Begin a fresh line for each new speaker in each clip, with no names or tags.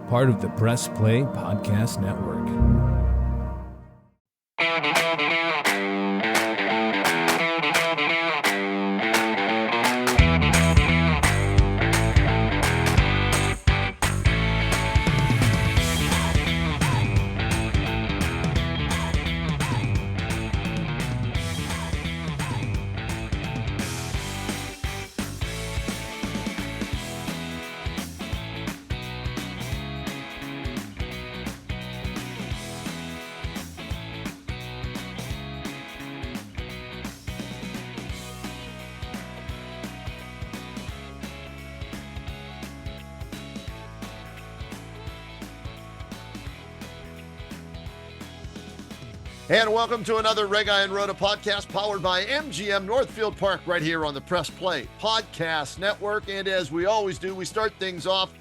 part of the Press Play Podcast Network.
And welcome to another Reghi Roda podcast powered by MGM Northfield Park right here on the Press Play Podcast Network. And as we always do, we start things off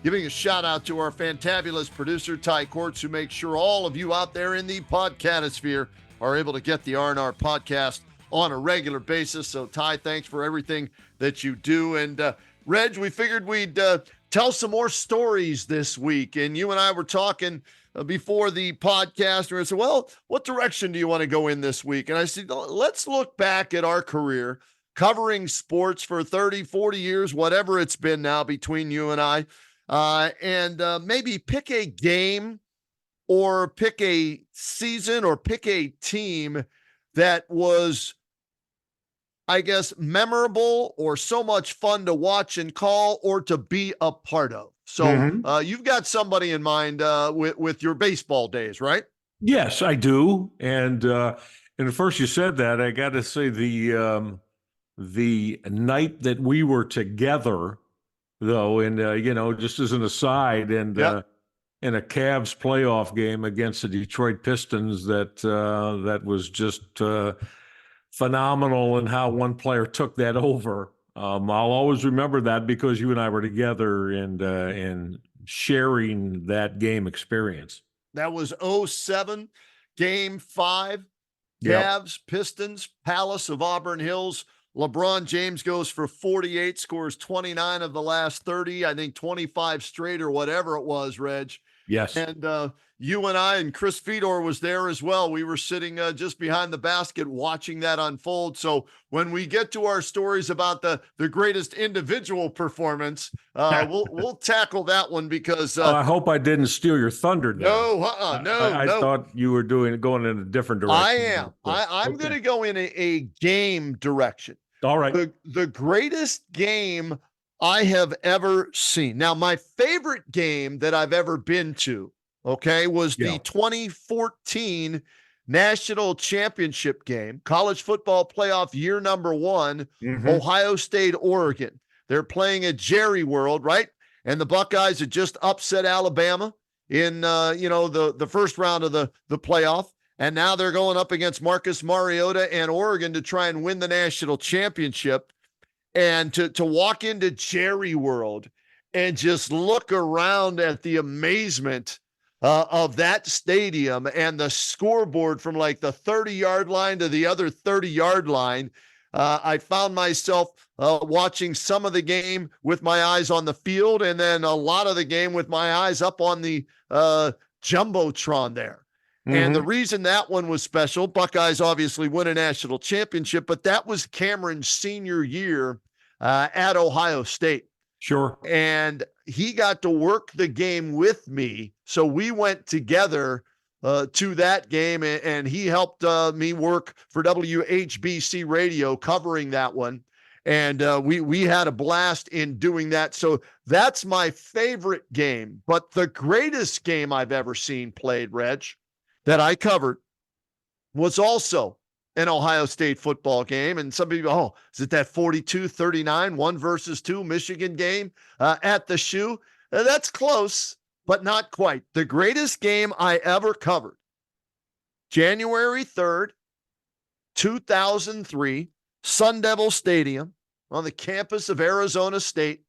giving a shout out to our fantabulous producer, Cordts, who makes sure all of you out there in the podcatosphere are able to get the RnR podcast on a regular basis. So Ty, thanks for everything that you do. And Reg, we figured we'd tell some more stories this week. And you and I were talking before the podcast, where I said, well, what direction do you want to go in this week? And I said, let's look back at our career covering sports for 30, 40 years, whatever it's been now between you and I, and maybe pick a game or pick a season or pick a team that was, I guess, memorable or so much fun to watch and call or to be a part of. So you've got somebody in mind with your baseball days, right?
Yes, I do. And at first you said that, I got to say the night that we were together, though, and just as an aside, and in a Cavs playoff game against the Detroit Pistons, that was just phenomenal, and how one player took that over. I'll always remember that because you and I were together and sharing that game experience.
That was 07, Game 5, Cavs, Pistons, Palace of Auburn Hills. LeBron James goes for 48, scores 29 of the last 30, I think 25 straight or whatever it was, Reg.
Yes.
And you and I and Chris Fedor was there as well. We were sitting just behind the basket watching that unfold. So when we get to our stories about the greatest individual performance, we'll tackle that one because
I hope I didn't steal your thunder.
No.
I thought you were going in a different direction.
I am. I'm going to go in a game direction.
All right.
The greatest game I have ever seen. Now, my favorite game that I've ever been to, was the 2014 National Championship game, college football playoff year number 1, Ohio State, Oregon. They're playing at Jerry World, right? And the Buckeyes had just upset Alabama in, the first round of the playoff. And now they're going up against Marcus Mariota and Oregon to try and win the national championship. And to walk into Jerry World and just look around at the amazement of that stadium and the scoreboard from like the 30-yard line to the other 30-yard line, I found myself watching some of the game with my eyes on the field and then a lot of the game with my eyes up on the Jumbotron there. And the reason that one was special, Buckeyes obviously win a national championship, but that was Cameron's senior year at Ohio State.
Sure.
And he got to work the game with me. So we went together to that game, and he helped me work for WHBC radio covering that one. And we had a blast in doing that. So that's my favorite game. But the greatest game I've ever seen played, Reg, that I covered was also an Ohio State football game. And some people, is it that 42-39, 1-2 Michigan game at the Shoe? That's close, but not quite. The greatest game I ever covered, January 3rd, 2003, Sun Devil Stadium on the campus of Arizona State.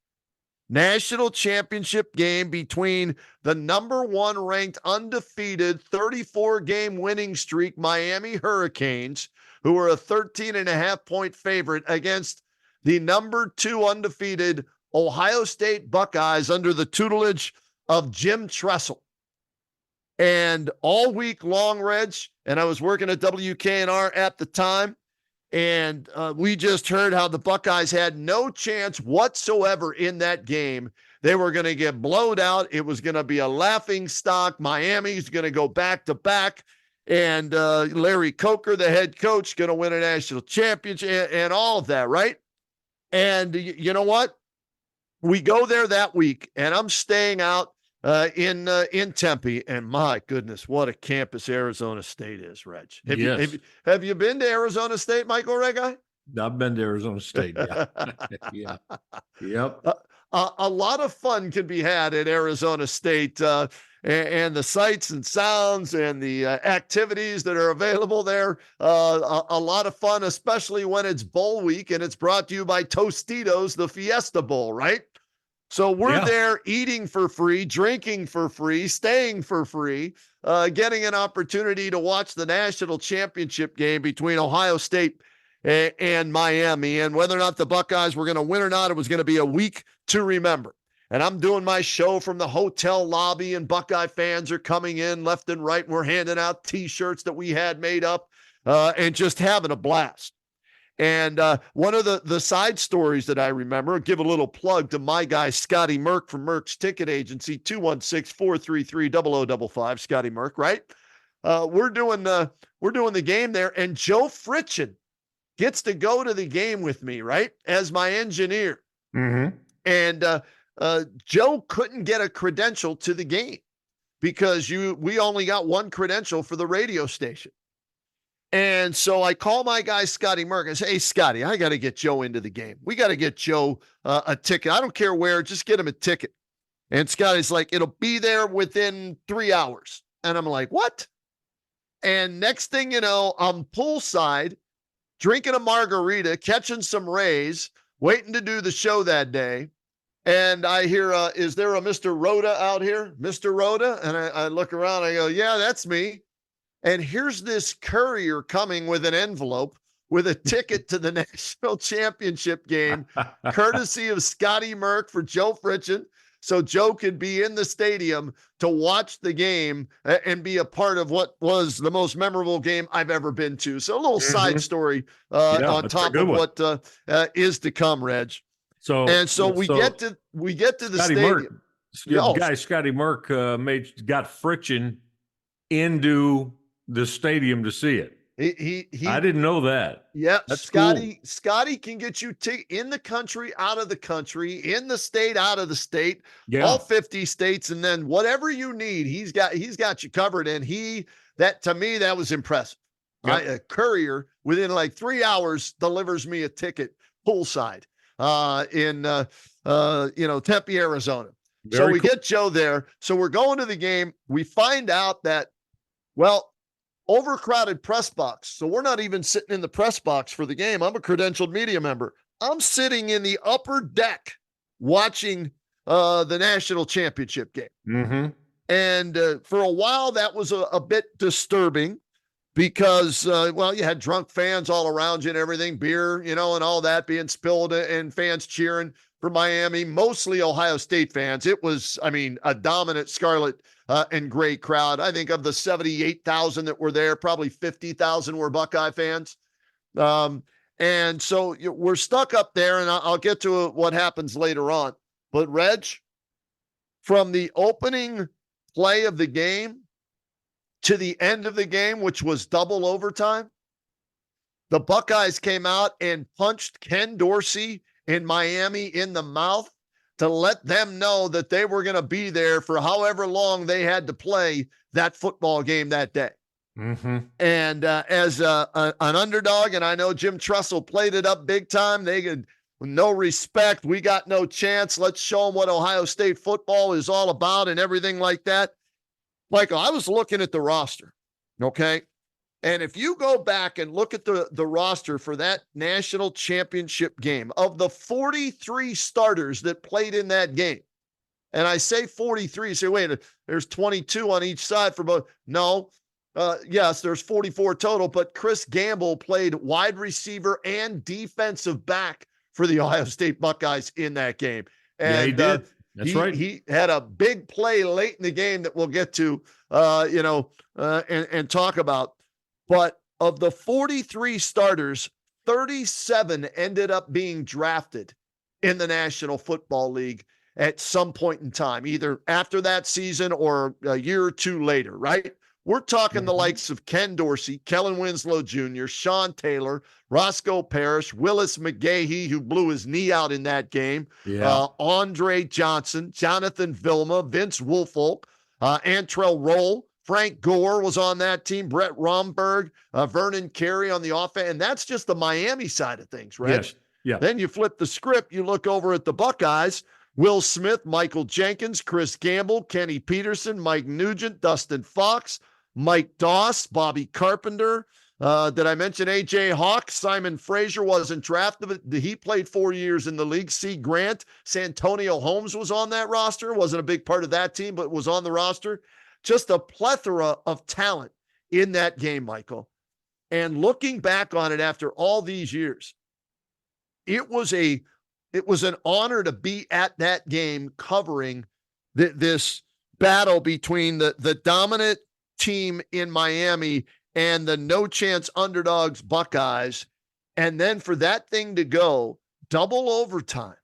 National championship game between the number 1 ranked undefeated 34-game winning streak Miami Hurricanes, who were a 13.5-point favorite, against the number 2 undefeated Ohio State Buckeyes under the tutelage of Jim Tressel. And all week long, Reg, and I was working at WKNR at the time, and we just heard how the Buckeyes had no chance whatsoever in that game. They were going to get blowed out. It was going to be a laughing stock. Miami's going to go back to back. And Larry Coker, the head coach, going to win a national championship and all of that, right? And you know what? We go there that week, and I'm staying out in Tempe, and my goodness, what a campus Arizona State is, Reg. Have you been to Arizona State, Michael Reghi?
I've been to Arizona State. Yeah. Yeah. Yep.
A lot of fun can be had at Arizona State, and the sights and sounds and the activities that are available there. A lot of fun, especially when it's bowl week, and it's brought to you by Tostitos, the Fiesta Bowl, right? So we're there eating for free, drinking for free, staying for free, getting an opportunity to watch the national championship game between Ohio State and Miami. And whether or not the Buckeyes were going to win or not, it was going to be a week to remember. And I'm doing my show from the hotel lobby, and Buckeye fans are coming in left and right. And we're handing out T-shirts that we had made up and just having a blast. And one of the side stories that I remember, I'll give a little plug to my guy, Scotty Merck from Merck's Ticket Agency, 216-433-0055, Scotty Merck, right? We're doing the game there, and Joe Fritchen gets to go to the game with me, right, as my engineer.
Mm-hmm.
And Joe couldn't get a credential to the game because we only got one credential for the radio station. And so I call my guy, Scotty Merck. I say, hey, Scotty, I got to get Joe into the game. We got to get Joe a ticket. I don't care where, just get him a ticket. And Scotty's like, it'll be there within 3 hours. And I'm like, what? And next thing you know, I'm poolside, drinking a margarita, catching some rays, waiting to do the show that day. And I hear, is there a Mr. Roda out here? Mr. Roda? And I look around, I go, yeah, that's me. And here's this courier coming with an envelope with a ticket to the national championship game, courtesy of Scotty Merck for Joe Fritchen, so Joe could be in the stadium to watch the game and be a part of what was the most memorable game I've ever been to. So a little side story on top of what is to come, Reg. So we get to the
Scotty
stadium.
Guy Scotty Merck got Fritchen into the stadium to see it.
He
I didn't know that.
Yeah,
that's
Scotty.
Cool.
Scotty can get you in the country, out of the country, in the state, out of the state, all 50 states, and then whatever you need, he's got you covered. And to me, that was impressive. Yep. A courier within like 3 hours delivers me a ticket poolside in Tempe, Arizona. So we get Joe there. So we're going to the game. We find out that, overcrowded press box. So we're not even sitting in the press box for the game. I'm a credentialed media member. I'm sitting in the upper deck watching the national championship game.
Mm-hmm.
And for a while, that was a bit disturbing because, you had drunk fans all around you and everything, beer, and all that being spilled and fans cheering for Miami, mostly Ohio State fans. It was, a dominant Scarlet and gray crowd. I think of the 78,000 that were there, probably 50,000 were Buckeye fans. And so we're stuck up there, and I'll get to what happens later on. But Reg, from the opening play of the game to the end of the game, which was double overtime, the Buckeyes came out and punched Ken Dorsey in Miami in the mouth to let them know that they were going to be there for however long they had to play that football game that day.
Mm-hmm.
And as an underdog, and I know Jim Tressel played it up big time, they could, no respect, we got no chance, let's show them what Ohio State football is all about and everything like that. Michael, I was looking at the roster, okay? And if you go back and look at the roster for that national championship game, of the 43 starters that played in that game, and I say 43, you say, wait, there's 22 on each side for both. No, yes, there's 44 total, but Chris Gamble played wide receiver and defensive back for the Ohio State Buckeyes in that game. And
he did. That's right.
He had a big play late in the game that we'll get to, and talk about. But of the 43 starters, 37 ended up being drafted in the National Football League at some point in time, either after that season or a year or two later, right? We're talking the likes of Ken Dorsey, Kellen Winslow Jr., Sean Taylor, Roscoe Parrish, Willis McGahee, who blew his knee out in that game, Andre Johnson, Jonathan Vilma, Vince Woolfolk, Antrell Roll, Frank Gore was on that team, Brett Romberg, Vernon Carey on the offense. And that's just the Miami side of things, right?
Yes. Yeah.
Then you flip the script, you look over at the Buckeyes. Will Smith, Michael Jenkins, Chris Gamble, Kenny Peterson, Mike Nugent, Dustin Fox, Mike Doss, Bobby Carpenter. Did I mention A.J. Hawk? Simon Frazier wasn't drafted, but he played 4 years in the league. C. Grant, Santonio Holmes was on that roster. Wasn't a big part of that team, but was on the roster. Just a plethora of talent in that game, Michael. And looking back on it after all these years, it was an honor to be at that game covering this battle between the dominant team in Miami and the no chance underdogs Buckeyes. And then for that thing to go double overtime,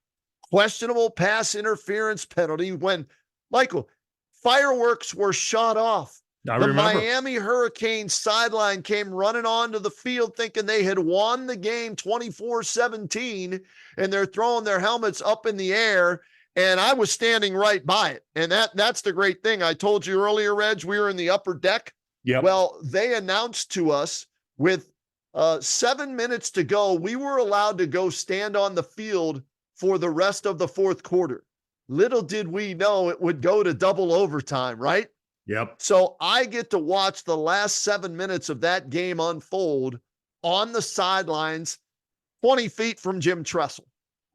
questionable pass interference penalty when, Michael, fireworks were shot off.
I
the
remember.
Miami Hurricanes sideline came running onto the field thinking they had won the game 24-17, and they're throwing their helmets up in the air, and I was standing right by it. And that's the great thing. I told you earlier, Reg, we were in the upper deck.
Yep.
Well, they announced to us with 7 minutes to go, we were allowed to go stand on the field for the rest of the fourth quarter. Little did we know it would go to double overtime, right?
Yep.
So I get to watch the last 7 minutes of that game unfold on the sidelines, 20 feet from Jim Tressel.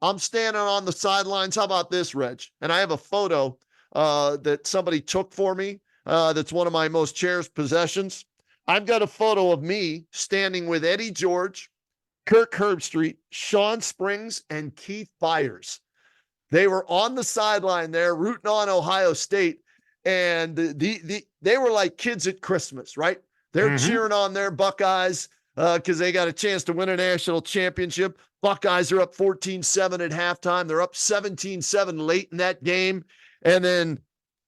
I'm standing on the sidelines. How about this, Reg? And I have a photo that somebody took for me. That's one of my most cherished possessions. I've got a photo of me standing with Eddie George, Kirk Herbstreit, Sean Springs, and Keith Byers. They were on the sideline there rooting on Ohio State. And they were like kids at Christmas, right? They're cheering on their Buckeyes because they got a chance to win a national championship. Buckeyes are up 14-7 at halftime. They're up 17-7 late in that game. And then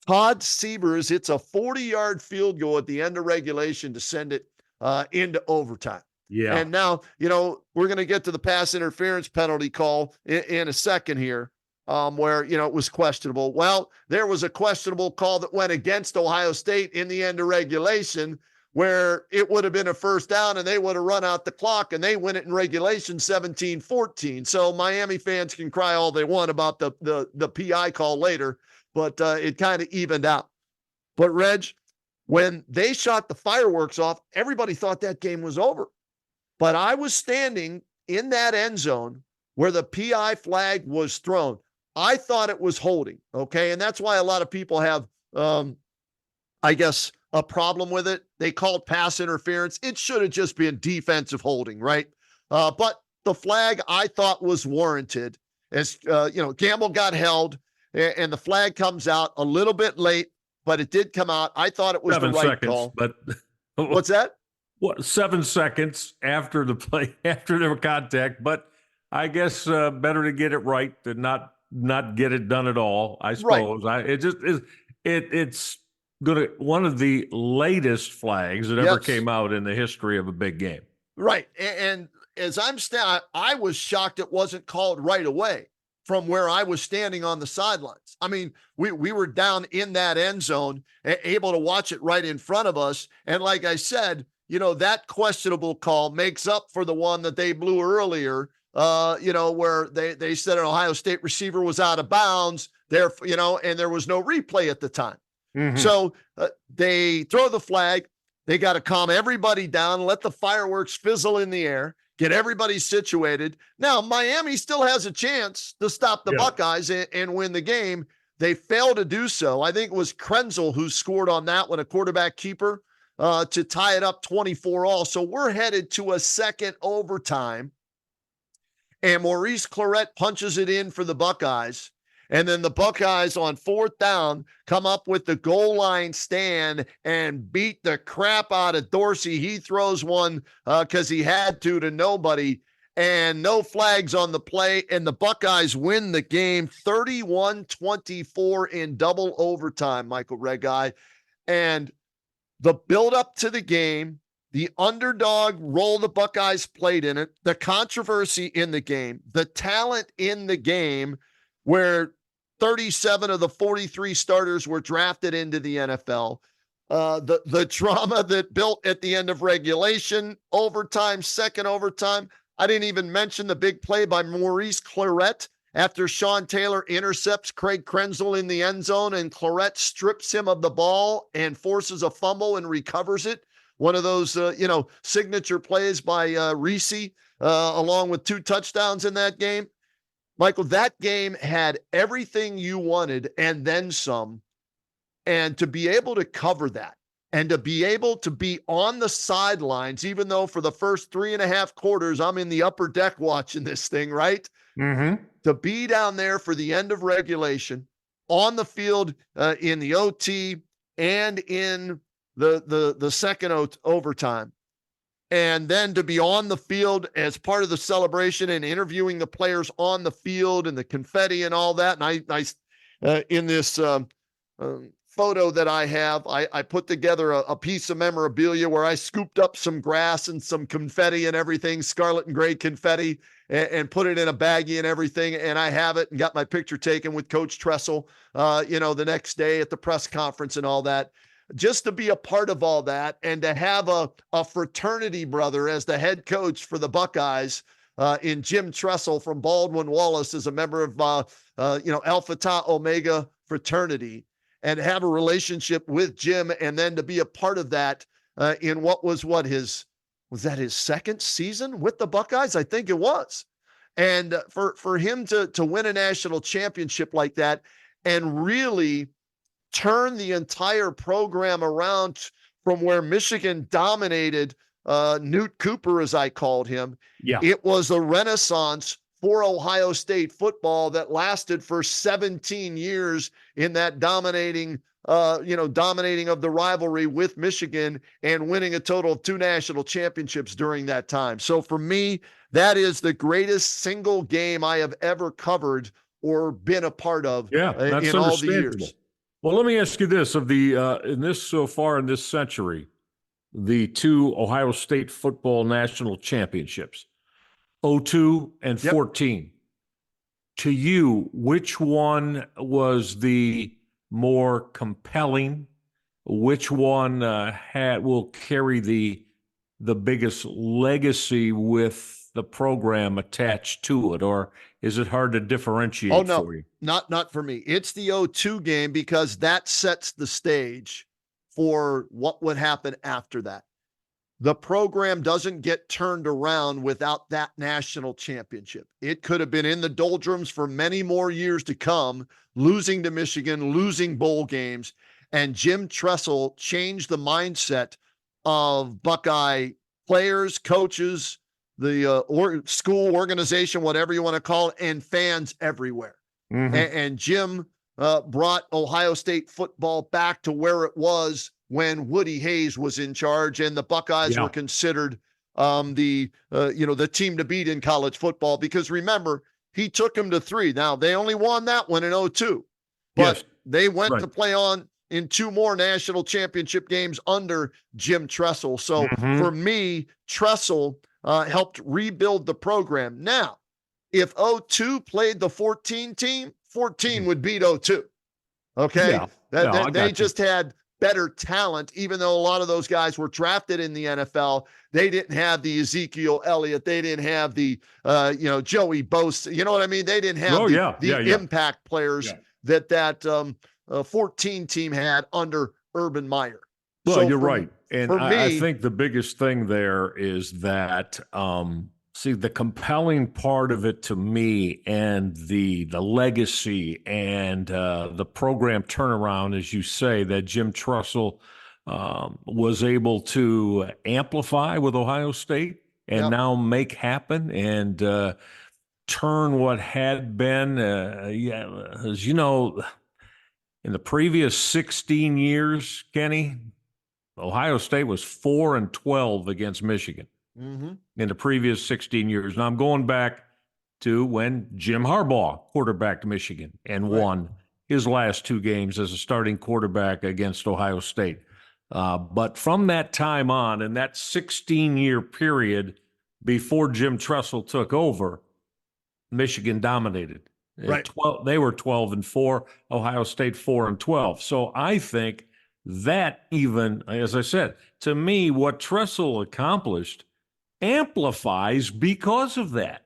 Todd Siebers hits a 40-yard field goal at the end of regulation to send it into overtime.
Yeah.
And now, we're going to get to the pass interference penalty call in a second here. Where, it was questionable. Well, there was a questionable call that went against Ohio State in the end of regulation where it would have been a first down and they would have run out the clock and they win it in regulation 17-14. So Miami fans can cry all they want about the PI call later, but it kind of evened out. But Reg, when they shot the fireworks off, everybody thought that game was over. But I was standing in that end zone where the PI flag was thrown. I thought it was holding, okay? And that's why a lot of people have, I guess, a problem with it. They called pass interference. It should have just been defensive holding, right? But the flag, I thought, was warranted. As, Gamble got held, and the flag comes out a little bit late, but it did come out. I thought it was the right call.
But
what's that?
What, 7 seconds after the play, after their contact, but I guess better to get it right than not get it done at all, I suppose. Right. It just is. It's one of the latest flags that ever came out in the history of a big game.
Right, and as I'm standing, I was shocked it wasn't called right away from where I was standing on the sidelines. I mean, we were down in that end zone, able to watch it right in front of us, and like I said, that questionable call makes up for the one that they blew earlier. Where they said an Ohio State receiver was out of bounds there, and there was no replay at the time. So they throw the flag. They got to calm everybody down, let the fireworks fizzle in the air, get everybody situated. Now, Miami still has a chance to stop the Buckeyes and win the game. They failed to do so. I think it was Krenzel who scored on that one, a quarterback keeper, to tie it up 24-all. So we're headed to a second overtime. And Maurice Clarett punches it in for the Buckeyes. And then the Buckeyes on fourth down come up with the goal line stand and beat the crap out of Dorsey. He throws one because he had to nobody, and no flags on the play. And the Buckeyes win the game 31-24 in double overtime, Michael Reghi. And the build-up to the game, the underdog role the Buckeyes played in it, the controversy in the game, the talent in the game, where 37 of the 43 starters were drafted into the NFL, the drama that built at the end of regulation, overtime, second overtime. I didn't even mention the big play by Maurice Clarett after Sean Taylor intercepts Craig Krenzel in the end zone, and Clarett strips him of the ball and forces a fumble and recovers it. One of those, signature plays by Reese, along with 2 touchdowns in that game. Michael, that game had everything you wanted and then some. And to be able to cover that and to be able to be on the sidelines, even though for the first 3.5 quarters, I'm in the upper deck watching this thing, right?
Mm-hmm.
To be down there for the end of regulation, on the field in the OT and in the second overtime, and then to be on the field as part of the celebration and interviewing the players on the field and the confetti and all that. And I in this photo that I have, I put together a piece of memorabilia where I scooped up some grass and some confetti and everything, scarlet and gray confetti, and put it in a baggie and everything. And I have it and got my picture taken with Coach Tressel, the next day at the press conference and all that. Just to be a part of all that and to have a fraternity brother as the head coach for the Buckeyes in Jim Tressel from Baldwin Wallace as a member of, Alpha Tau Omega fraternity, and have a relationship with Jim, and then to be a part of that in what was his second season with the Buckeyes? I think it was. And for him to win a national championship like that and really turn the entire program around from where Michigan dominated Newt Cooper, as I called him.
Yeah.
It was a renaissance for Ohio State football that lasted for 17 years in that dominating of the rivalry with Michigan and winning a total of 2 national championships during that time. So for me, that is the greatest single game I have ever covered or been a part of
that's
in all the years.
Well, let me ask you this: of the so far in this century, the 2 Ohio State football national championships, 02 and 14. To you, which one was the more compelling? Which one will carry the biggest legacy with the program attached to it, or is it hard to differentiate for you?
Not for me. It's the 02 game because that sets the stage for what would happen after that. The program doesn't get turned around without that national championship. It could have been in the doldrums for many more years to come, losing to Michigan, losing bowl games, and Jim Tressel changed the mindset of Buckeye players, coaches, the school organization, whatever you want to call it, and fans everywhere. Mm-hmm. And Jim brought Ohio State football back to where it was when Woody Hayes was in charge, and the Buckeyes were considered the team to beat in college football, because remember, he took them to 3. Now, they only won that one in 02, but they went to play on in 2 more national championship games under Jim Tressel. So for me, Tressel helped rebuild the program. Now, if 02 played the 14 team, 14 would beat 02. Okay? They just had better talent, even though a lot of those guys were drafted in the NFL. They didn't have the Ezekiel Elliott. They didn't have the, Joey Bosa. You know what I mean? They didn't have the impact players that 14 team had under Urban Meyer.
Well, so you're right. And I think the biggest thing there is that, the compelling part of it to me, and the legacy and the program turnaround, as you say, that Jim Tressel was able to amplify with Ohio State and now make happen. And turn what had been. As you know, in the previous 16 years, Kenny, Ohio State was 4-12 against Michigan in the previous 16 years. Now I'm going back to when Jim Harbaugh quarterbacked Michigan and won his last two games as a starting quarterback against Ohio State. But from that time on, in that 16-year period before Jim Tressel took over, Michigan dominated.
Right.
They were 12-4, Ohio State 4-12. So I think that, even, as I said, to me, what Tressel accomplished amplifies because of that.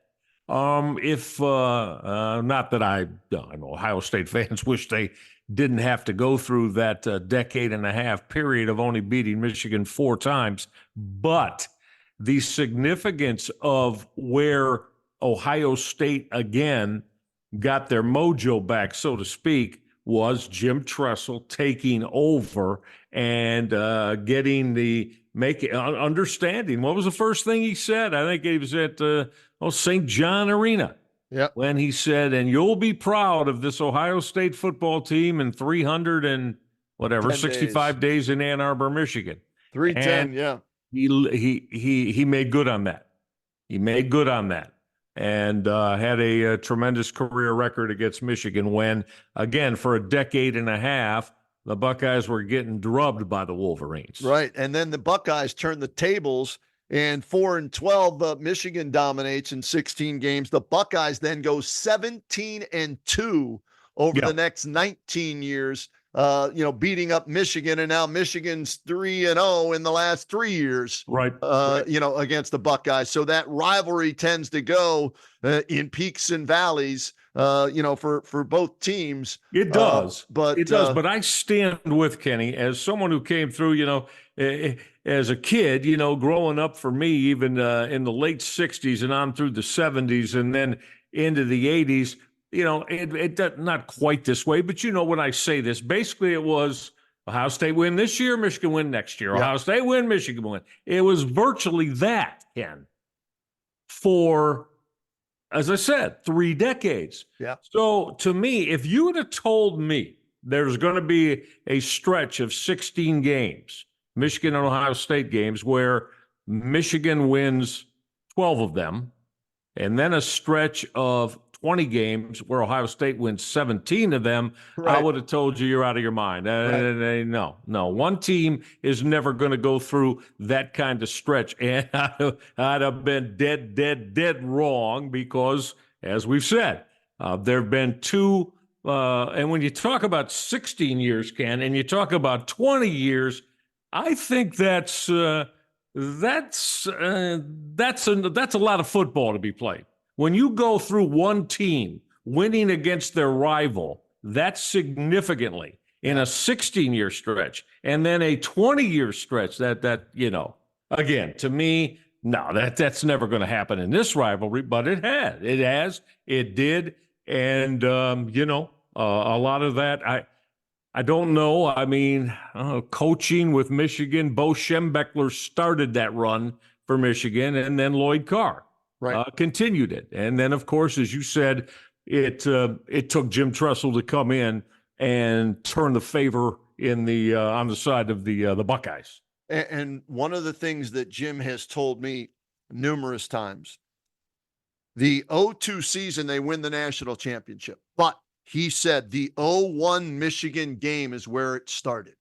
If not that I know Ohio State fans wish they didn't have to go through that decade and a half period of only beating Michigan 4 times, but the significance of where Ohio State again got their mojo back, so to speak, was Jim Tressel taking over and getting the understanding. What was the first thing he said? I think he was at St. John Arena.
Yep.
When he said, "And you'll be proud of this Ohio State football team in 300 and whatever 65 days in Ann Arbor, Michigan."
310, yeah.
He made good on that. He made good on that, and had a tremendous career record against Michigan when, again, for a decade and a half, the Buckeyes were getting drubbed by the Wolverines.
Right, and then the Buckeyes turned the tables, and 4-12, Michigan dominates in 16 games. The Buckeyes then go 17-2 over the next 19 years, beating up Michigan, and now Michigan's 3-0 in the last 3 years,
right.
Against the Buckeyes. So that rivalry tends to go in peaks and valleys, for both teams.
It does,
but
But I stand with Kenny as someone who came through, as a kid, growing up for me, even in the late 60s and on through the 70s and then into the 80s. It not quite this way, but when I say this, basically it was Ohio State win this year, Michigan win next year. Ohio State win, Michigan win. It was virtually that, Ken, for, as I said, 3 decades.
Yeah.
So to me, if you would have told me there's going to be a stretch of 16 games, Michigan and Ohio State games, where Michigan wins 12 of them, and then a stretch of 20 games where Ohio State wins 17 of them, I would have told you you're out of your mind. No. One team is never going to go through that kind of stretch. And I'd have been dead wrong because, as we've said, there have been 2. And when you talk about 16 years, Ken, and you talk about 20 years, I think that's a lot of football to be played. When you go through one team winning against their rival, that's significantly in a 16-year stretch, and then a 20-year stretch. Again, to me, no, that's never going to happen in this rivalry. But it did, and a lot of that, I don't know. I mean, coaching with Michigan, Bo Schembechler started that run for Michigan, and then Lloyd Carr continued it. And then, of course, as you said, it took Jim Tressel to come in and turn the favor on the side of the Buckeyes.
And one of the things that Jim has told me numerous times, the 2002 season, they win the national championship, but he said the 2001 Michigan game is where it started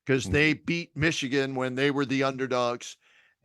because they beat Michigan when they were the underdogs.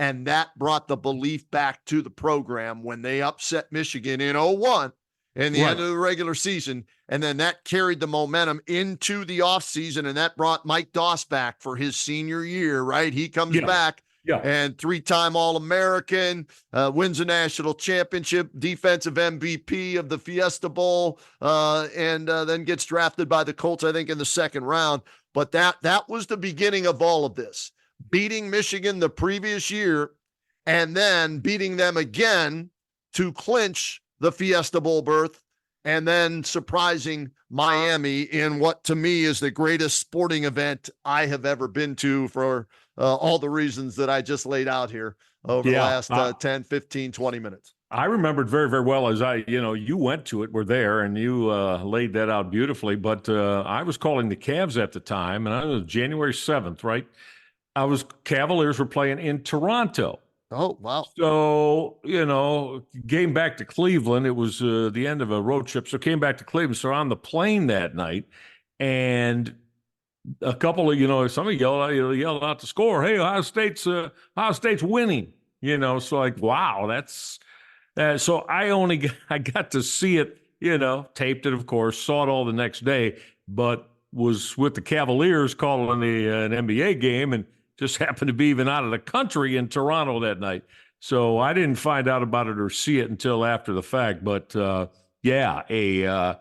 And that brought the belief back to the program when they upset Michigan in 2001 in the end of the regular season. And then that carried the momentum into the offseason, and that brought Mike Doss back for his senior year, right? He comes back and 3-time All-American, wins a national championship, defensive MVP of the Fiesta Bowl, and then gets drafted by the Colts, I think, in the second round. But that was the beginning of all of this. Beating Michigan the previous year and then beating them again to clinch the Fiesta Bowl berth, and then surprising Miami in what to me is the greatest sporting event I have ever been to for all the reasons that I just laid out here over the last 10, 15, 20 minutes.
I remembered very, very well as you went to it, were there, and you laid that out beautifully. But I was calling the Cavs at the time, and I was January 7th, right? Cavaliers were playing in Toronto.
Oh, wow.
So, came back to Cleveland. It was the end of a road trip. So came back to Cleveland. So on the plane that night, and a couple of, somebody yelled out the score. Hey, Ohio State's winning. So like, wow, that's so I got to see it, taped it, of course, saw it all the next day, but was with the Cavaliers calling an NBA game and just happened to be even out of the country in Toronto that night. So I didn't find out about it or see it until after the fact. But yeah, a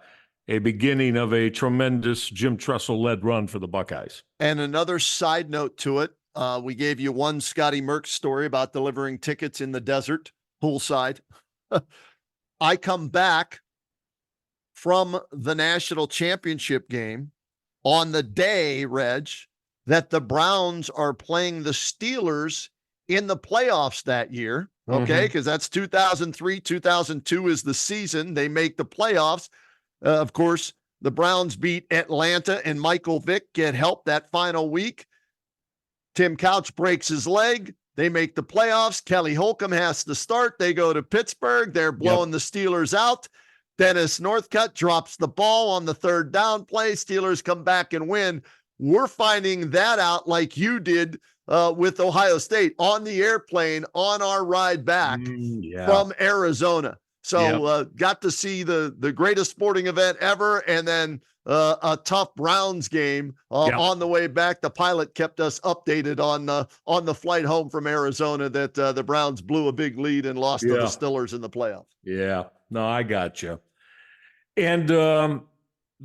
beginning of a tremendous Jim Tressel-led run for the Buckeyes.
And another side note to it, we gave you one Scotty Merckx story about delivering tickets in the desert, poolside. I come back from the national championship game on the day, Reg, that the Browns are playing the Steelers in the playoffs that year. Okay, because that's 2003, 2002 is the season. They make the playoffs. Of course, the Browns beat Atlanta and Michael Vick get help that final week. Tim Couch breaks his leg. They make the playoffs. Kelly Holcomb has to start. They go to Pittsburgh. They're blowing the Steelers out. Dennis Northcutt drops the ball on the third down play. Steelers come back and win. We're finding that out like you did with Ohio State on the airplane on our ride back from Arizona. So got to see the greatest sporting event ever, and then a tough Browns game on the way back. The pilot kept us updated on the flight home from Arizona that the Browns blew a big lead and lost to the Steelers in the playoffs. Yeah,
no, I got you. And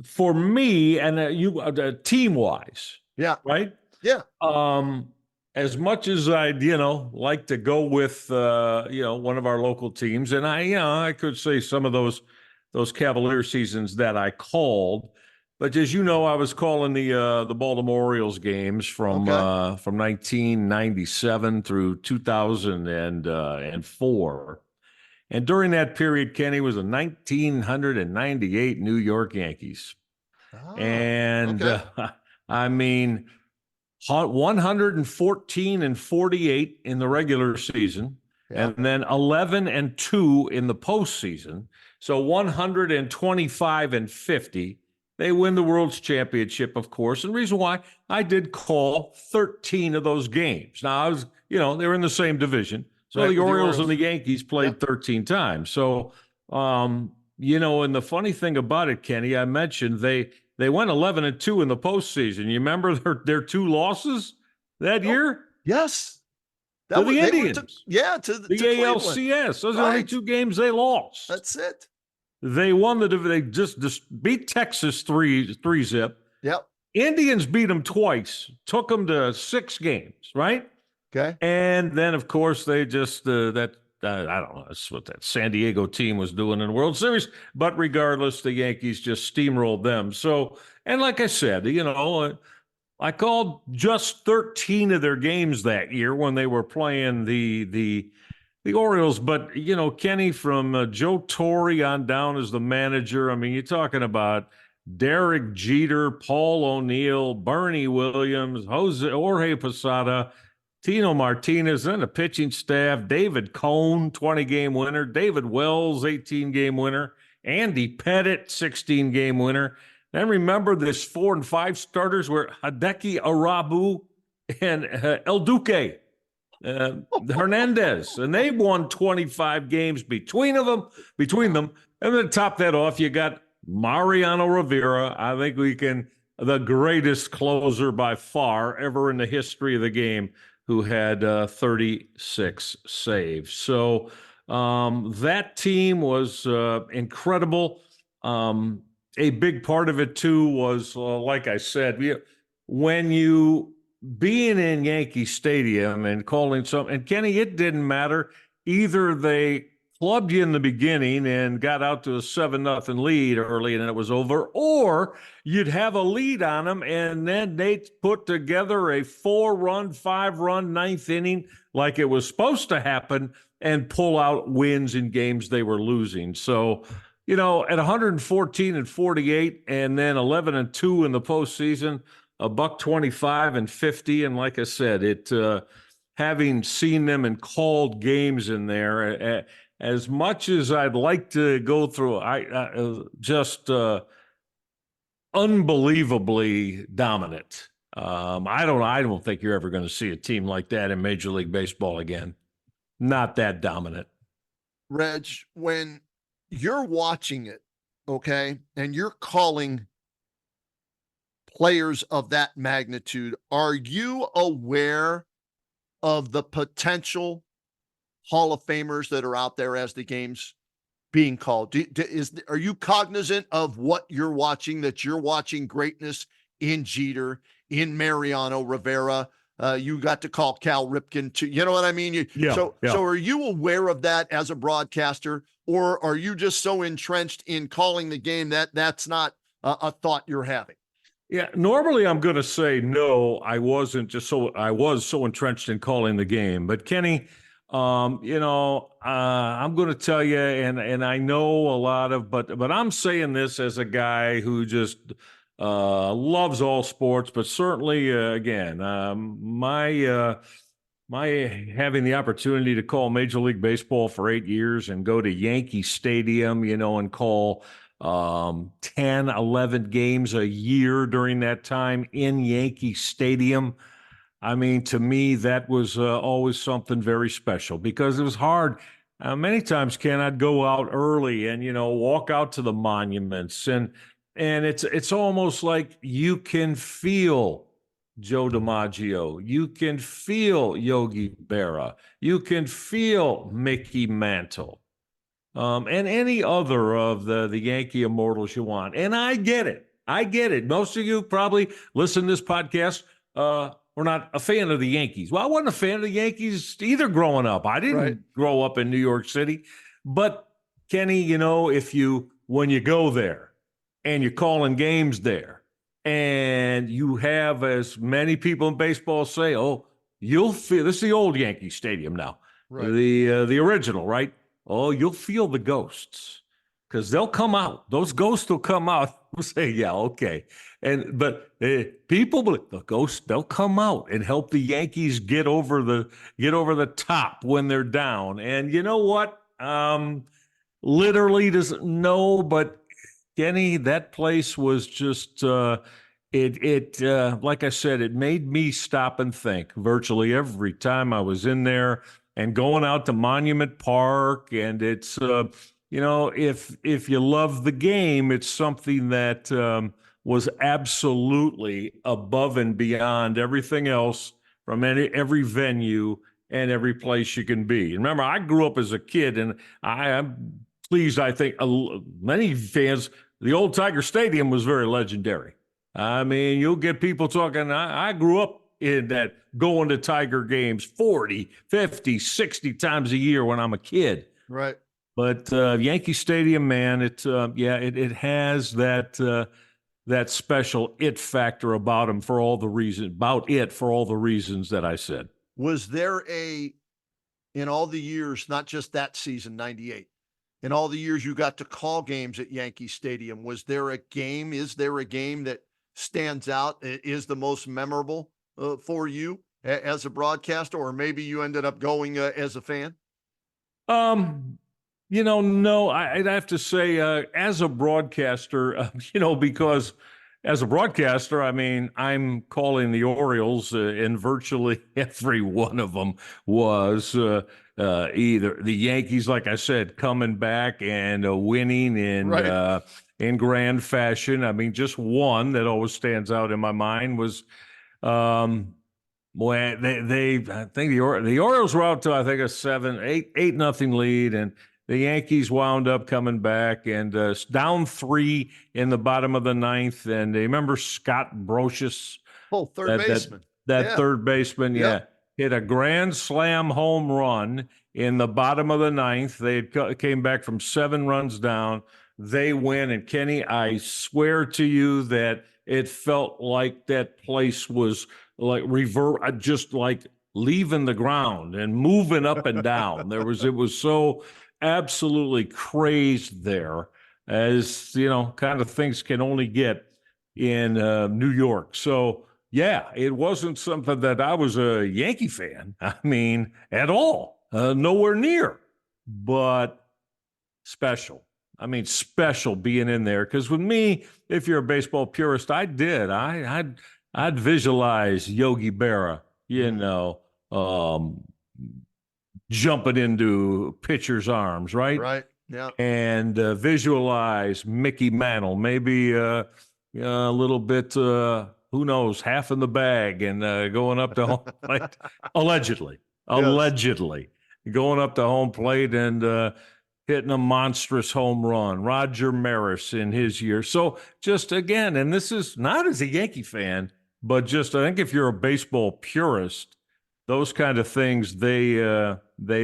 for me, and you team-wise, right?
Yeah.
As much as I'd, like to go with, one of our local teams, and I could say some of those Cavalier seasons that I called, but as you know, I was calling the Baltimore Orioles games from 1997 through 2004. And during that period, Kenny, was the 1998 New York Yankees. I mean, 114-48 in the regular season, and then 11-2 in the postseason. So 125-50. They win the World's Championship, of course. And the reason why I did call 13 of those games. Now, they were in the same division. So the Orioles and the Yankees played 13 times. So, and the funny thing about it, Kenny, I mentioned they went 11-2 in the postseason. You remember their two losses that year?
Yes.
To the Indians.
To the
ALCS. Those are the only two games they lost.
That's it.
They won they just beat Texas 3-0.
Yep.
Indians beat them twice, took them to 6 games, right?
Okay.
And then, of course, they just, I don't know, that's what that San Diego team was doing in the World Series. But regardless, the Yankees just steamrolled them. So, and like I said, I called just 13 of their games that year when they were playing the Orioles. But, Kenny, from Joe Torre on down as the manager, I mean, you're talking about Derek Jeter, Paul O'Neill, Bernie Williams, Jorge Posada, Tino Martinez, then the pitching staff, David Cone, 20-game winner, David Wells, 18-game winner, Andy Pettit, 16-game winner. Then remember this 4 and 5 starters were Hideki Arabu and El Duque Hernandez, and they won 25 games between them. And then to top that off, you got Mariano Rivera. I think the greatest closer by far ever in the history of the game, who had 36 saves. So that team was incredible. A big part of it, too, was, like I said, when you being in Yankee Stadium and calling and Kenny, it didn't matter. Either they clubbed you in the beginning and got out to a 7-0 lead early and then it was over, or you'd have a lead on them and then they'd put together a 4-run, 5-run ninth inning like it was supposed to happen and pull out wins in games they were losing. So, at 114-48 and then 11-2 in the postseason, a $125 and 50. And like I said, having seen them and called games in there, as much as I'd like to go through, just unbelievably dominant. I don't think you're ever going to see a team like that in Major League Baseball again. Not that dominant.
Reg, when you're watching it, okay, and you're calling players of that magnitude, are you aware of the potential Hall of Famers that are out there as the game's being called? Are you cognizant of what you're watching, that you're watching greatness in Jeter, in Mariano Rivera? You got to call Cal Ripken too. You know what I mean? So are you aware of that as a broadcaster, or are you just so entrenched in calling the game that that's not a thought you're having?
Yeah, normally I'm going to say no, I wasn't. I was so entrenched in calling the game. But Kenny, I'm going to tell you, and I know a lot of, but I'm saying this as a guy who just loves all sports, but certainly, again, my having the opportunity to call Major League Baseball for 8 years and go to Yankee Stadium, and call 10, 11 games a year during that time in Yankee Stadium. I mean, to me, that was always something very special because it was hard. Many times, Ken, I'd go out early and, walk out to the monuments and it's almost like you can feel Joe DiMaggio. You can feel Yogi Berra. You can feel Mickey Mantle. And any other of the Yankee immortals you want. And I get it. I get it. Most of you probably listen to this podcast, we're not a fan of the Yankees. Well, I wasn't a fan of the Yankees either growing up. I didn't grow up in New York City. But Kenny, when you go there and you're calling games there and you have as many people in baseball say, oh, you'll feel, this is the old Yankee Stadium now, the original, right? Oh, you'll feel the ghosts because they'll come out. Those ghosts will come out. We'll say, yeah, okay. But people, the ghosts, they'll come out and help the Yankees get over the top when they're down. And you know what? Literally doesn't know, but Kenny, that place was just like I said, it made me stop and think virtually every time I was in there and going out to Monument Park. And it's if you love the game, it's something that was absolutely above and beyond everything else from every venue and every place you can be. And remember, I grew up as a kid, and I'm pleased. I think many fans. The old Tiger Stadium was very legendary. I mean, you'll get people talking. I grew up in that, going to Tiger games 40, 50, 60 times a year when I'm a kid.
Right.
But Yankee Stadium, man, it has that special it factor about him for all the reasons that I said.
Was there in all the years, not just that season, 98, in all the years you got to call games at Yankee Stadium, is there a game that stands out, is the most memorable for you as a broadcaster, or maybe you ended up going as a fan?
No, I'd have to say as a broadcaster, because as a broadcaster, I mean, I'm calling the Orioles, and virtually every one of them was either the Yankees, like I said, coming back and winning in grand fashion. I mean, just one that always stands out in my mind was when I think the Orioles were out to, I think, a 8-0 lead, and the Yankees wound up coming back and down 3 in the bottom of the ninth. And they remember Scott Brocious,
third baseman.
Third baseman,
Yep.
hit a grand slam home run in the bottom of the ninth. They came back from 7 runs down. They win. And Kenny, I swear to you that it felt like that place was like just like leaving the ground and moving up and down. It was so absolutely crazed there, as kind of things can only get in New York. So yeah, it wasn't something that I was a Yankee fan. I mean, at all, nowhere near, but special. I mean, special being in there. Because with me, if you're a baseball purist, I'd visualize Yogi Berra, jumping into pitcher's arms, right?
Right. Yeah.
And visualize Mickey Mantle, maybe a little bit, who knows, half in the bag and going up to home plate, allegedly, going up to home plate and hitting a monstrous home run. Roger Maris in his year. So just again, and this is not as a Yankee fan, but just I think if you're a baseball purist, those kind of things, they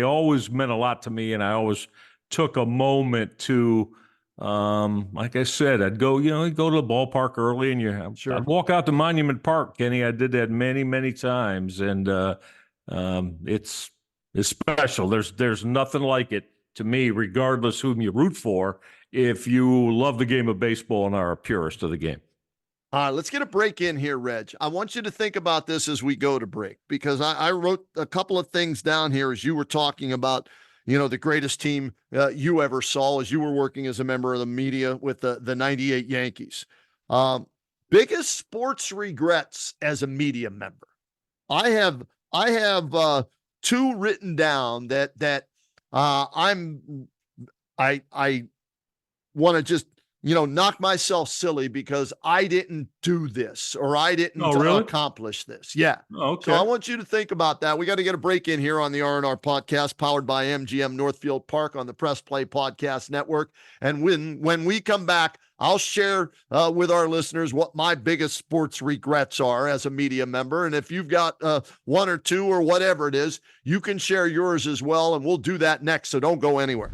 always meant a lot to me, and I always took a moment to, like I said, I'd go, go to the ballpark early, and I'd walk out to Monument Park, Kenny. I did that many, many times, and it's special. There's nothing like it to me, regardless whom you root for, if you love the game of baseball and are a purist of the game.
All right, let's get a break in here, Reg. I want you to think about this as we go to break, because I wrote a couple of things down here as you were talking about, the greatest team you ever saw as you were working as a member of the media with the 98 Yankees. Biggest sports regrets as a media member. I have 2 written down that I want to just knock myself silly because I didn't do this or I didn't accomplish this. Yeah.
Okay.
So I want you to think about that. We got to get a break in here on the RnR podcast powered by MGM Northfield Park on the Press Play Podcast Network. And when we come back, I'll share with our listeners what my biggest sports regrets are as a media member. And if you've got 1 or 2 or whatever it is, you can share yours as well. And we'll do that next. So don't go anywhere.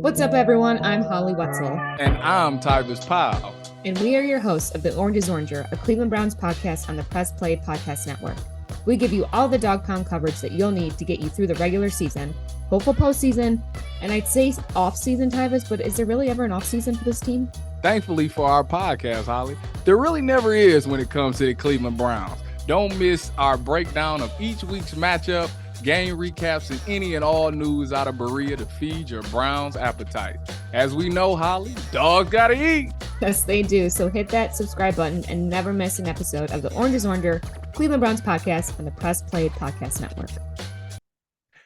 What's up, everyone? I'm Holly Wetzel.
And I'm Tyrus Powell.
And we are your hosts of The Orange is Oranger, a Cleveland Browns podcast on the Press Play Podcast Network. We give you all the dog pound coverage that you'll need to get you through the regular season, hopeful postseason, and I'd say off-season, Tyrus, but is there really ever an off-season for this team?
Thankfully for our podcast, Holly, there really never is when it comes to the Cleveland Browns. Don't miss our breakdown of each week's matchup, game recaps, and any and all news out of Berea to feed your Browns appetite. As we know, Holly, dogs gotta eat.
Yes, they do. So hit that subscribe button and never miss an episode of the Orange is Oranger, Cleveland Browns podcast on the Press Play Podcast Network.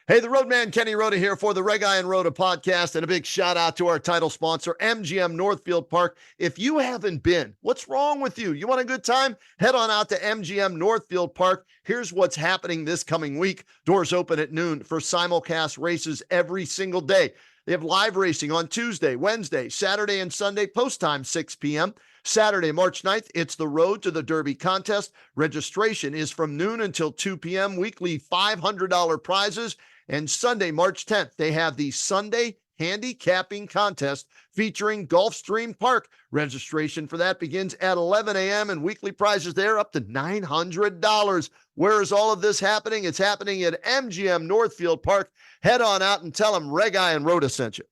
Hey, the Roadman Kenny Roda here for the Reghi Roda podcast, and a big shout out to our title sponsor, MGM Northfield Park. If you haven't been, what's wrong with you? You want a good time? Head on out to MGM Northfield Park. Here's what's happening this coming week. Doors open at noon for simulcast races every single day. They have live racing on Tuesday, Wednesday, Saturday, and Sunday, post time 6 p.m. Saturday, March 9th, it's the Road to the Derby contest. Registration is from noon until 2 p.m. Weekly $500 prizes. And Sunday, March 10th, they have the Sunday Handicapping Contest featuring Gulfstream Park. Registration for that begins at 11 a.m. and weekly prizes there up to $900. Where is all of this happening? It's happening at MGM Northfield Park. Head on out and tell them Reghi and Roda sent you.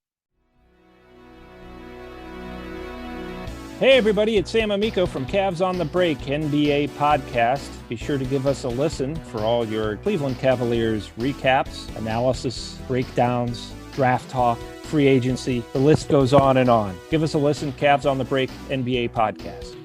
Hey everybody, it's Sam Amico from Cavs on the Break NBA podcast. Be sure to give us a listen for all your Cleveland Cavaliers recaps, analysis, breakdowns, draft talk, free agency. The list goes on and on. Give us a listen, Cavs on the Break NBA podcast.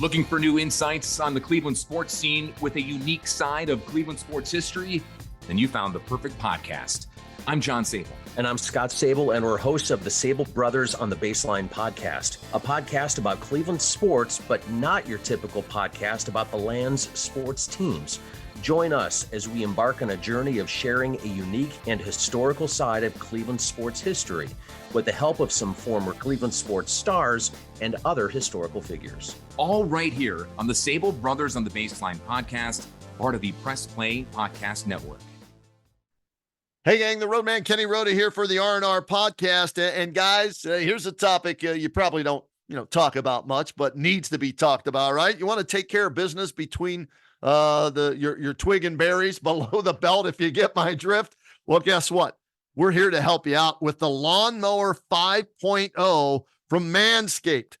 Looking for new insights on the Cleveland sports scene with a unique side of Cleveland sports history? Then you found the perfect podcast. I'm John Sable.
And I'm Scott Sable, and we're hosts of the Sable Brothers on the Baseline podcast, a podcast about Cleveland sports, but not your typical podcast about the land's sports teams. Join us as we embark on a journey of sharing a unique and historical side of Cleveland sports history with the help of some former Cleveland sports stars and other historical figures.
All right here on the Sable Brothers on the Baseline podcast, part of the Press Play Podcast Network.
Hey, gang, the Roadman Kenny Roda here for the RnR podcast. And guys, here's a topic you probably don't talk about much, but needs to be talked about, right? You want to take care of business between your twig and berries below the belt, if you get my drift. Well, guess what? We're here to help you out with the Lawnmower 5.0 from Manscaped.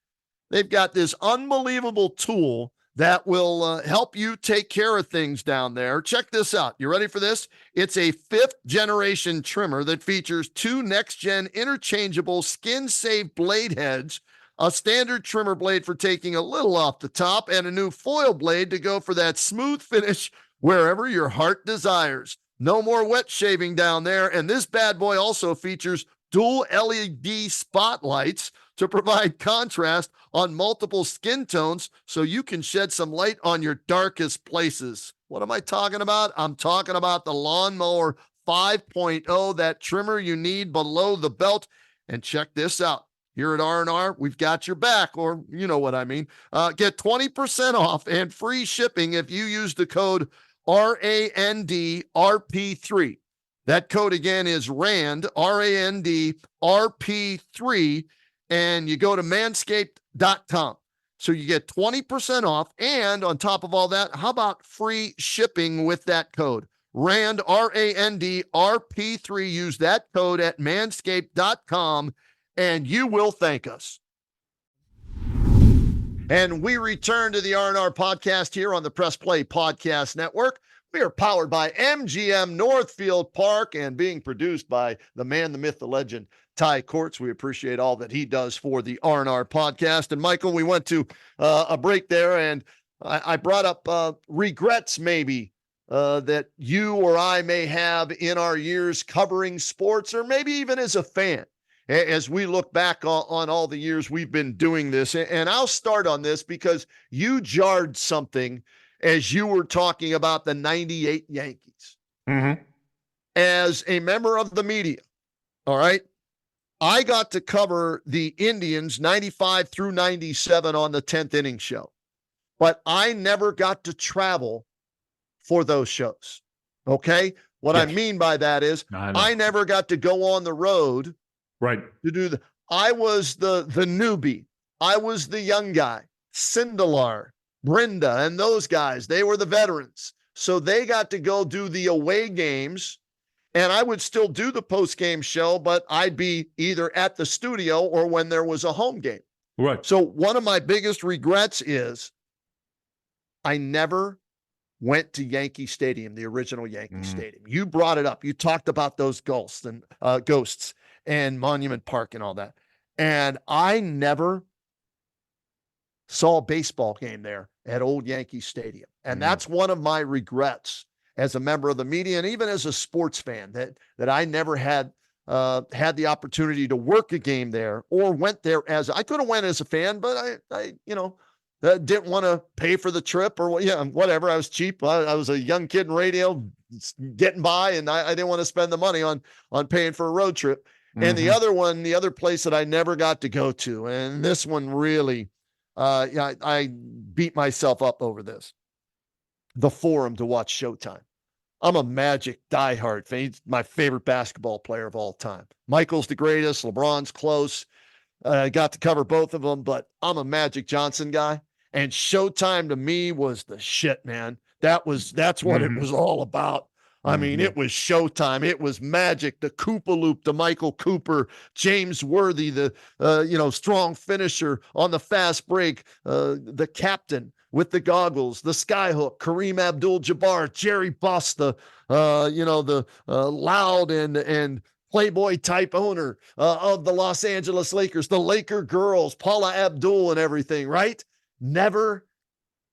They've got this unbelievable tool that will help you take care of things down there. Check this out. You ready for this? It's a 5th generation trimmer that features 2 next-gen interchangeable skin-safe blade heads, a standard trimmer blade for taking a little off the top, and a new foil blade to go for that smooth finish wherever your heart desires. No more wet shaving down there. And this bad boy also features dual LED spotlights to provide contrast on multiple skin tones so you can shed some light on your darkest places. What am I talking about? I'm talking about the Lawnmower 5.0, that trimmer you need below the belt. And check this out. Here at RnR, we've got your back, or you know what I mean. Get 20% off and free shipping if you use the code RANDRP3. That code again is RAND, RANDRP3, and you go to manscaped.com. So you get 20% off, and on top of all that, how about free shipping with that code? RAND, RANDRP3. Use that code at manscaped.com, and you will thank us. And we return to the RnR podcast here on the Press Play Podcast Network. We are powered by MGM Northfield Park and being produced by the man, the myth, the legend, Cordts. We appreciate all that he does for the RnR podcast. And Michael, we went to a break there, and I brought up regrets maybe that you or I may have in our years covering sports, or maybe even as a fan, as we look back on all the years we've been doing this. And I'll start on this because you jarred something as you were talking about the 98 Yankees.
Mm-hmm.
As a member of the media, all right, I got to cover the Indians 95 through 97 on the 10th inning show, but I never got to travel for those shows. Okay. What I mean by that is I never got to go on the road.
Right.
To do I was the newbie. I was the young guy, Sindelar, Brenda, and those guys. They were the veterans. So they got to go do the away games, and I would still do the post-game show, but I'd be either at the studio or when there was a home game.
Right.
So one of my biggest regrets is I never went to Yankee Stadium, the original Yankee Stadium. You brought it up. You talked about those ghosts and Monument Park and all that. And I never saw a baseball game there at Old Yankee Stadium. And that's one of my regrets as a member of the media and even as a sports fan, that I never had the opportunity to work a game there or went there I could have went as a fan, but I didn't want to pay for the trip or whatever. I was cheap. I was a young kid in radio getting by, and I didn't want to spend the money on paying for a road trip. And the other place that I never got to go to, and this one really, I beat myself up over this, the Forum to watch Showtime. I'm a Magic diehard fan. He's my favorite basketball player of all time. Michael's the greatest. LeBron's close. I got to cover both of them, but I'm a Magic Johnson guy. And Showtime to me was the shit, man. That's what it was all about. I mean, it was Showtime. It was Magic, the Koopa Loop, the Michael Cooper, James Worthy, the strong finisher on the fast break, the captain with the goggles, the skyhook, Kareem Abdul-Jabbar, Jerry Buss, the loud and Playboy type owner of the Los Angeles Lakers, the Laker girls, Paula Abdul and everything, right? Never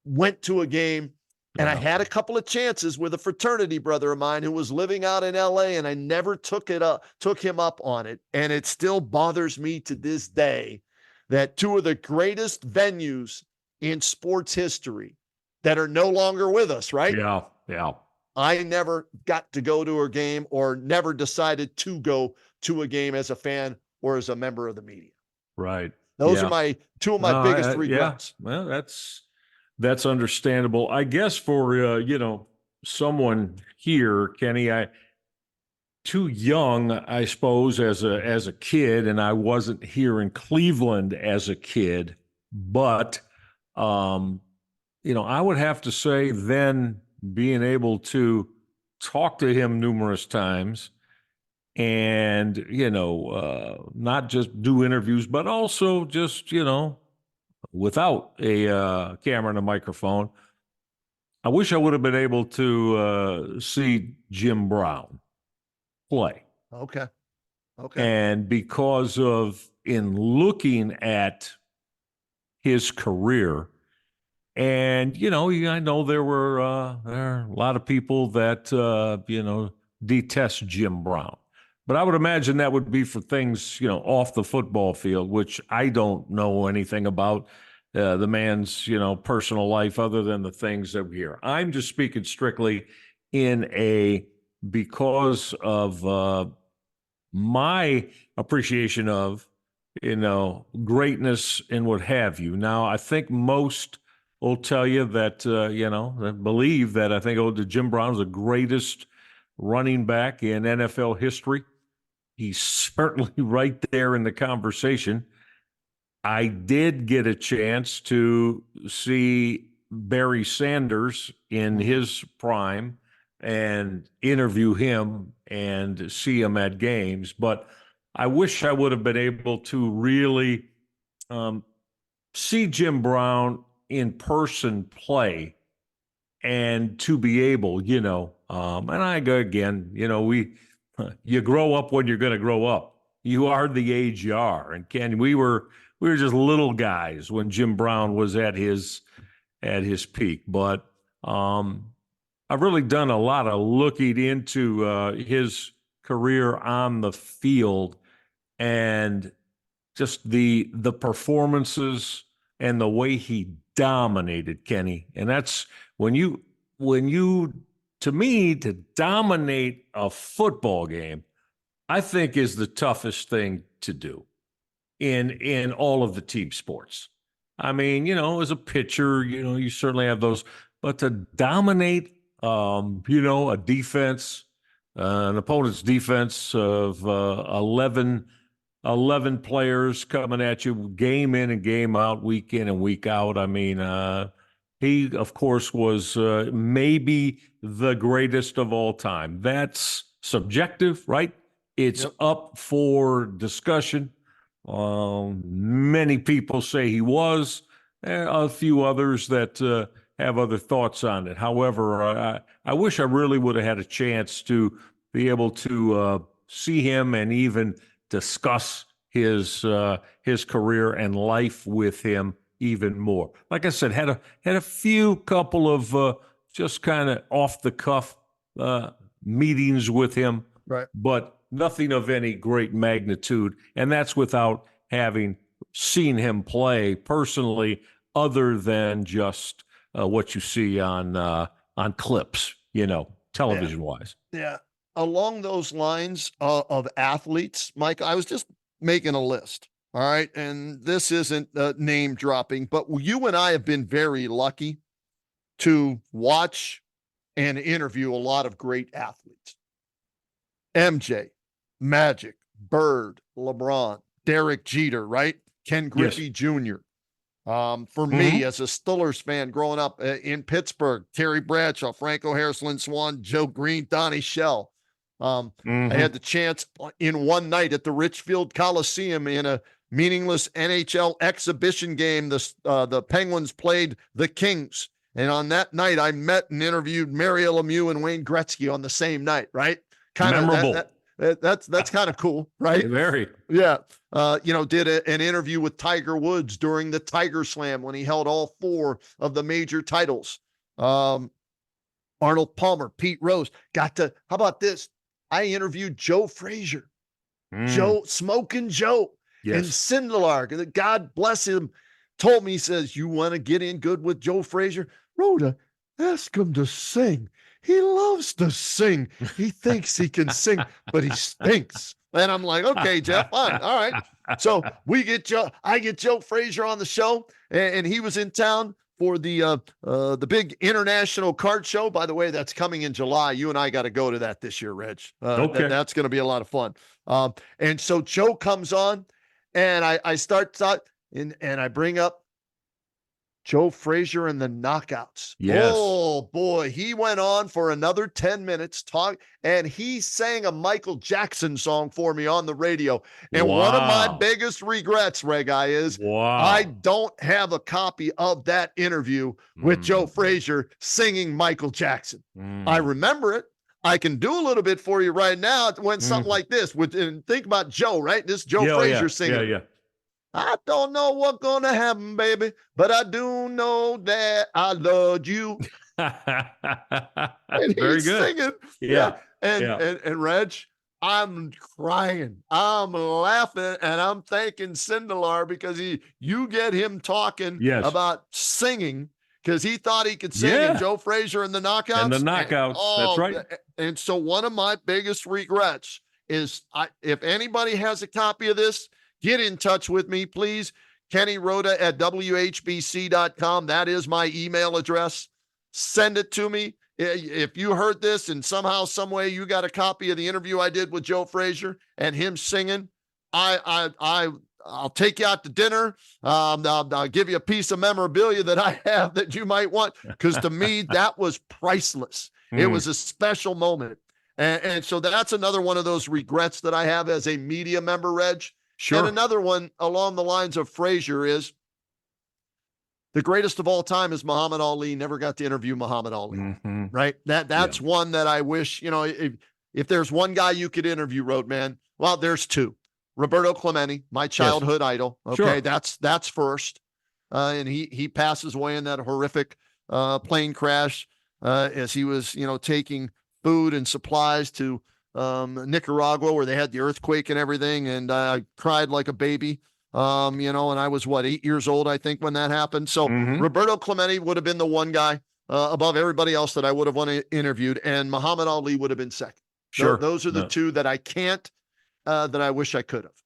went to a game. And I had a couple of chances with a fraternity brother of mine who was living out in LA, and I never took him up on it. And it still bothers me to this day that two of the greatest venues in sports history that are no longer with us, right?
Yeah. Yeah.
I never got to go to a game or never decided to go to a game as a fan or as a member of the media.
Right.
Those are
Yeah.
two of my biggest
Yeah.
regrets.
Well, that's understandable. I guess for someone here, Kenny, too young, I suppose, as a kid, and I wasn't here in Cleveland as a kid, but I would have to say then being able to talk to him numerous times and, not just do interviews, but also just, without a camera and a microphone. I wish I would have been able to see Jim Brown play.
Okay.
And because of, in looking at his career, and, I know there are a lot of people that, detest Jim Brown. But I would imagine that would be for things, off the football field, which I don't know anything about the man's, personal life other than the things that we hear. I'm just speaking strictly because of my appreciation of, greatness and what have you. Now, I think most will tell you that, that believe that I think Jim Brown is the greatest running back in NFL history. He's certainly right there in the conversation. I did get a chance to see Barry Sanders in his prime and interview him and see him at games, but I wish I would have been able to really see Jim Brown in person play and to be able, and I go again, you grow up when you're going to grow up. You are the age you are. And Ken, we were just little guys when Jim Brown was at his peak. But I've really done a lot of looking into his career on the field and just the performances and the way he dominated, Kenny. And that's when you to me, to dominate a football game, I think is the toughest thing to do in all of the team sports. I mean, as a pitcher, you certainly have those, but to dominate, a defense, an opponent's defense of 11 players coming at you game in and game out, week in and week out. I mean, he, of course, was maybe the greatest of all time. That's subjective, right? It's up for discussion. Many people say he was. There are a few others that have other thoughts on it. However, I wish I really would have had a chance to be able to see him and even discuss his career and life with him even more. Like I said, had a few couple of just kind of off the cuff meetings with him,
right?
But nothing of any great magnitude, and that's without having seen him play personally, other than just what you see on clips, television wise.
Yeah. Along those lines of athletes, Mike, I was just making a list. All right. And this isn't name dropping, but you and I have been very lucky to watch and interview a lot of great athletes. MJ, Magic, Bird, LeBron, Derek Jeter, right? Ken Griffey Jr. For me, as a Steelers fan growing up in Pittsburgh, Terry Bradshaw, Franco Harris, Lynn Swann, Joe Green, Donnie Shell. I had the chance in one night at the Richfield Coliseum in a meaningless NHL exhibition game. The Penguins played the Kings. And on that night, I met and interviewed Mario Lemieux and Wayne Gretzky on the same night, right? Kind of memorable. That's kind of cool, right?
Very.
Yeah. Did an interview with Tiger Woods during the Tiger Slam when he held all 4 of the major titles. Arnold Palmer, Pete Rose. How about this? I interviewed Joe Frazier, Smoking Joe, and Sindelar. God bless him. Told me, he says, you want to get in good with Joe Frazier? Rhoda, Ask him to sing. He loves to sing. He thinks he can sing, but he stinks. And I'm like, okay, Jeff, fine. All right. So I get Joe Frazier on the show, and he was in town for the big international card show. By the way, that's coming in July. You and I got to go to that this year, Reg.
Okay.
That's going to be a lot of fun. And so Joe comes on, and I start talking, and I bring up Joe Frazier and the Knockouts.
Yes.
Oh boy, he went on for another 10 minutes and he sang a Michael Jackson song for me on the radio. And one of my biggest regrets, Reggie, is I don't have a copy of that interview with Joe Frazier singing Michael Jackson. I remember it. I can do a little bit for you right now when something like this and think about Joe, right? This Joe Frazier singing.
Yeah.
I don't know what's gonna happen, baby, but I do know that I loved you. And
Very
he's
good.
singing.
Yeah.
And Reg, I'm crying. I'm laughing, and I'm thanking Sindelar because you get him talking about singing because he thought he could sing, and Joe Frazier and the Knockouts.
And the Knockouts, that's right.
And so one of my biggest regrets is if anybody has a copy of this, get in touch with me, please. Kenny Roda at WHBC.com. That is my email address. Send it to me. If you heard this and somehow, some way you got a copy of the interview I did with Joe Frazier and him singing, I'll take you out to dinner. I'll give you a piece of memorabilia that I have that you might want, because to me, that was priceless. It was a special moment. And so that's another one of those regrets that I have as a media member, Reg. Sure. And another one along the lines of Frazier is the greatest of all time is Muhammad Ali. Never got to interview Muhammad Ali, right? That's one that I wish, if there's one guy you could interview, Roadman, well, there's two. Roberto Clemente, my childhood idol. Okay, sure. That's first. And he passes away in that horrific plane crash as he was, taking food and supplies to Nicaragua, where they had the earthquake and everything, and I cried like a baby, and I was 8 years old, I think, when that happened. So Roberto Clemente would have been the one guy above everybody else that I would have interviewed, and Muhammad Ali would have been second. Sure. Those are the two that I can't, that I wish I could have.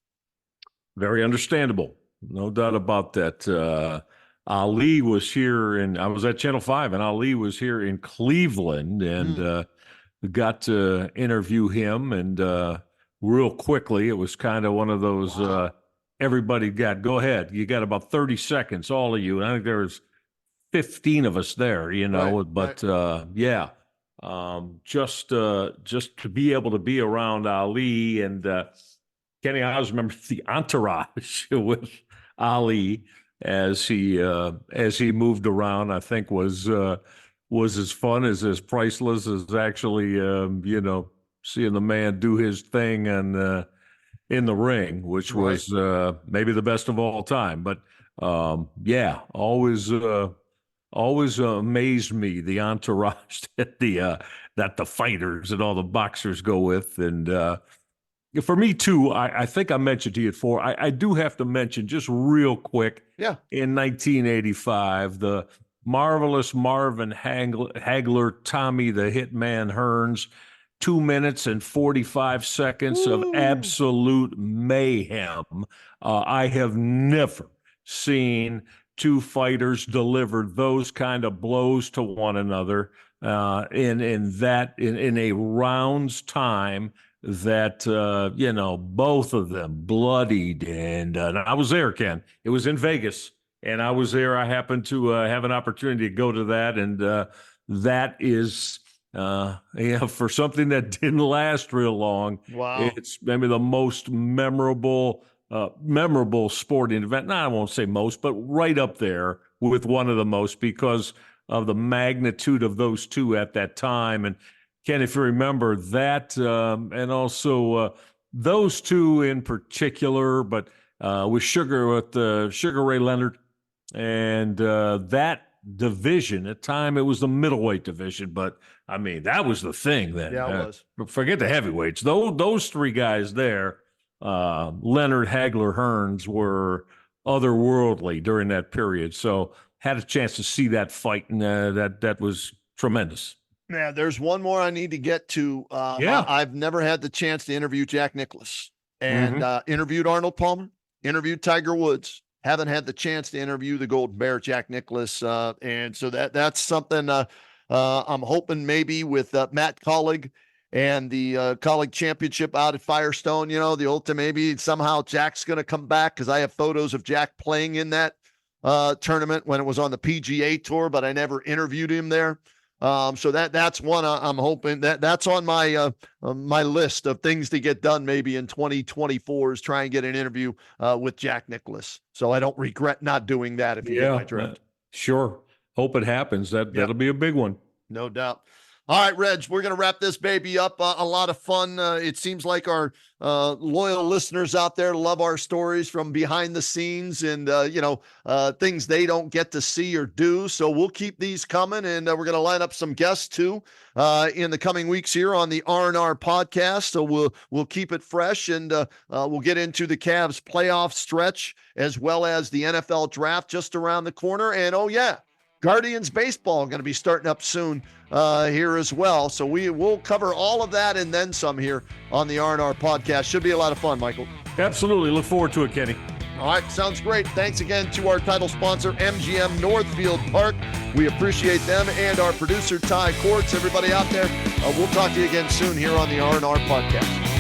Very understandable. No doubt about that. Ali was here, and I was at Channel 5, and Ali was here in Cleveland, and got to interview him, and real quickly, it was kind of one of those, everybody go ahead. You got about 30 seconds, all of you. And I think there was 15 of us there, just to be able to be around Ali and Kenny, I always remember the entourage with Ali as he moved around, I think was as fun, as priceless as actually, seeing the man do his thing and in the ring, which was maybe the best of all time. But always amazed me, the entourage that the fighters and all the boxers go with. And for me too, I think I mentioned to you before, I do have to mention just real quick. Yeah. In 1985, the marvelous Marvin Hagler, Tommy the Hitman Hearns, 2 minutes and 45 seconds of absolute mayhem. I have never seen two fighters deliver those kind of blows to one another in a round's time that both of them bloodied. And I was there, Ken. It was in Vegas. And I was there. I happened to have an opportunity to go to that, and that is, for something that didn't last real long. Wow! It's maybe the most memorable sporting event. No, I won't say most, but right up there with one of the most, because of the magnitude of those two at that time. And Ken, if you remember that, and also those two in particular, but with Sugar Ray Leonard. And that division, at time it was the middleweight division, but I mean, that was the thing then. Yeah, it was. Forget the heavyweights. Those three guys there, Leonard, Hagler, Hearns, were otherworldly during that period. So had a chance to see that fight, and that was tremendous.
Yeah, there's one more I need to get to. I've never had the chance to interview Jack Nicklaus, and interviewed Arnold Palmer, interviewed Tiger Woods. Haven't had the chance to interview the Golden Bear, Jack Nicklaus, and so that's something I'm hoping maybe with Matt Colleague and the Colleague Championship out at Firestone. The ultimate, maybe somehow Jack's going to come back, because I have photos of Jack playing in that tournament when it was on the PGA Tour, but I never interviewed him there. So that's one I'm hoping that's on my my list of things to get done maybe in 2024 is try and get an interview with Jack Nicklaus. So I don't regret not doing that if you get my drift.
Sure. Hope it happens. That'll be a big one.
No doubt. All right, Reg, we're going to wrap this baby up. A lot of fun. It seems like our loyal listeners out there love our stories from behind the scenes and, things they don't get to see or do. So we'll keep these coming, and we're going to line up some guests too in the coming weeks here on the RnR podcast. So we'll keep it fresh, and we'll get into the Cavs playoff stretch as well as the NFL draft just around the corner. And, Guardians baseball going to be starting up soon here as well. So we'll cover all of that and then some here on the RnR podcast. Should be a lot of fun, Michael.
Absolutely. Look forward to it, Kenny.
All right. Sounds great. Thanks again to our title sponsor, MGM Northfield Park. We appreciate them, and our producer, Cordts. Everybody out there, we'll talk to you again soon here on the RnR podcast.